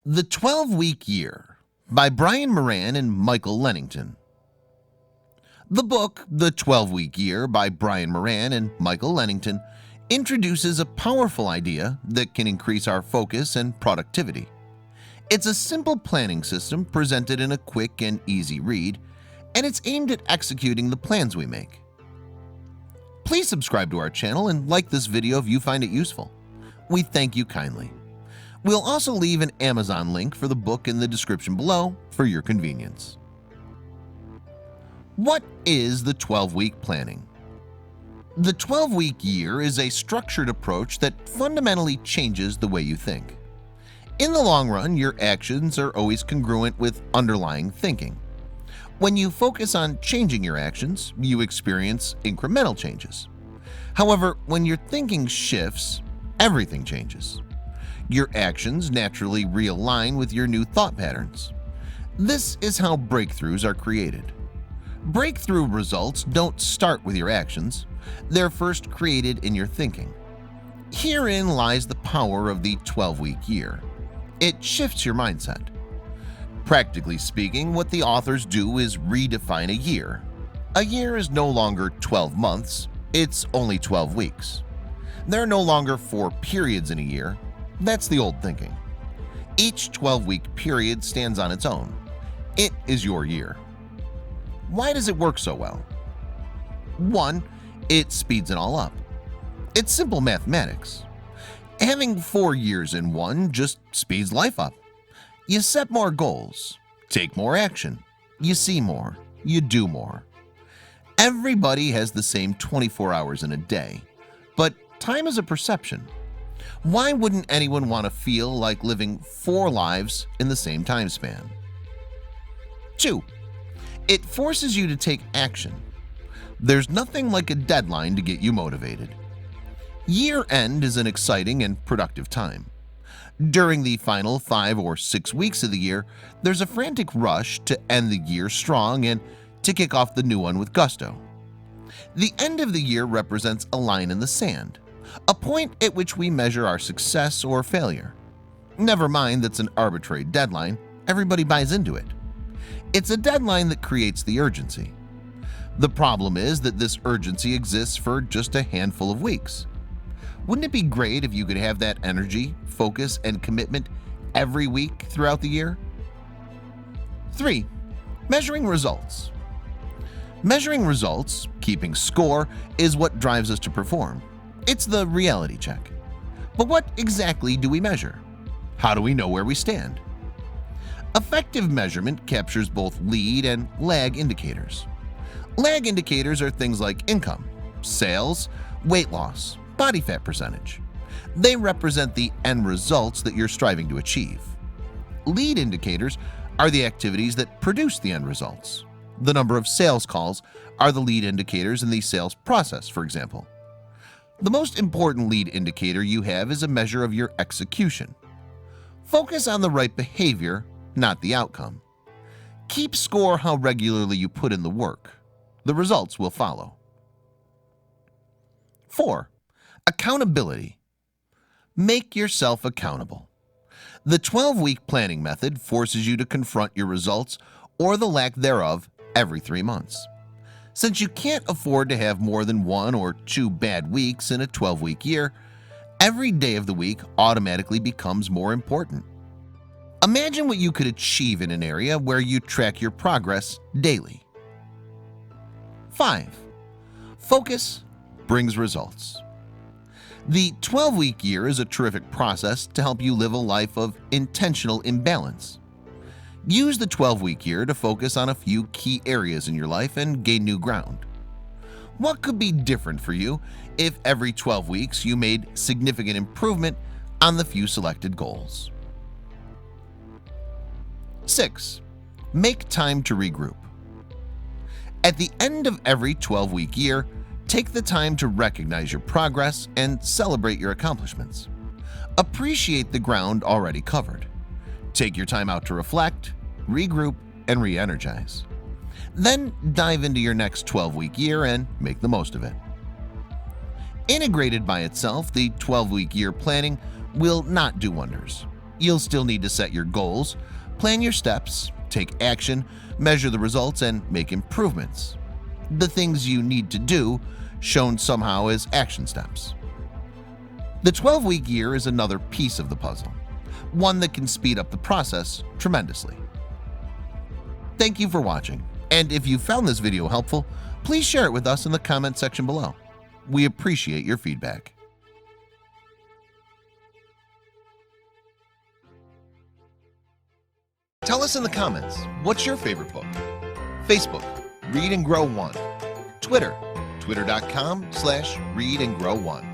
The 12-Week Year by Brian Moran and Michael Lennington. The book, The 12-Week Year by Brian Moran and Michael Lennington, introduces a powerful idea that can increase our focus and productivity. It's a simple planning system presented in a quick and easy read, and it's aimed at executing the plans we make. Please subscribe to our channel and like this video if you find it useful. We thank you kindly. We'll also leave an Amazon link for the book in the description below for your convenience. What is the 12-week planning? The 12-week year is a structured approach that fundamentally changes the way you think. In the long run, your actions are always congruent with underlying thinking. When you focus on changing your actions, you experience incremental changes. However, when your thinking shifts, everything changes. Your actions naturally realign with your new thought patterns. This is how breakthroughs are created. Breakthrough results don't start with your actions. They're first created in your thinking. Herein lies the power of the 12-week year. It shifts your mindset. Practically speaking, what the authors do is redefine a year. A year is no longer 12 months, it's only 12 weeks. There are no longer 4 periods in a year. That's the old thinking. Each 12-week period stands on its own. It is your year. Why does it work so well? 1. It speeds it all up. It's simple mathematics. Having 4 years in one just speeds life up. You set more goals, take more action, you see more, you do more. Everybody has the same 24 hours in a day, but time is a perception. Why wouldn't anyone want to feel like living 4 lives in the same time span? 2. It forces you to take action. There's nothing like a deadline to get you motivated. Year end is an exciting and productive time. During the final 5 or 6 weeks of the year, there's a frantic rush to end the year strong and to kick off the new one with gusto. The end of the year represents a line in the sand, a point at which we measure our success or failure. Never mind that's an arbitrary deadline, everybody buys into it. It's a deadline that creates the urgency. The problem is that this urgency exists for just a handful of weeks. Wouldn't it be great if you could have that energy, focus, and commitment every week throughout the year? 3. Measuring results. Measuring results, keeping score, is what drives us to perform. It's the reality check. But what exactly do we measure? How do we know where we stand? Effective measurement captures both lead and lag indicators. Lag indicators are things like income, sales, weight loss, body fat percentage. They represent the end results that you're striving to achieve. Lead indicators are the activities that produce the end results. The number of sales calls are the lead indicators in the sales process, for example. The most important lead indicator you have is a measure of your execution. Focus on the right behavior, not the outcome. Keep score how regularly you put in the work. The results will follow. 4. Accountability. Make yourself accountable. The 12-week planning method forces you to confront your results or the lack thereof every 3 months. Since you can't afford to have more than 1 or 2 bad weeks in a 12-week year, every day of the week automatically becomes more important. Imagine what you could achieve in an area where you track your progress daily. 5. Focus brings results. The 12-week year is a terrific process to help you live a life of intentional imbalance. Use the 12-week year to focus on a few key areas in your life and gain new ground. What could be different for you if every 12 weeks you made significant improvement on the few selected goals? 6. Make time to regroup. At the end of every 12-week year, take the time to recognize your progress and celebrate your accomplishments. Appreciate the ground already covered. Take your time out to reflect, regroup, and re-energize. Then dive into your next 12-week year and make the most of it. Integrated by itself, the 12-week year planning will not do wonders. You'll still need to set your goals, plan your steps, take action, measure the results, and make improvements. The things you need to do shown somehow as action steps. The 12-week year is another piece of the puzzle, one that can speed up the process tremendously. Thank you for watching, and if you found this video helpful, please share it with us in the comment section below. We appreciate your feedback. Tell us in the comments, what's your favorite book? Facebook, Read and Grow 1. Twitter, twitter.com/readandgrow1.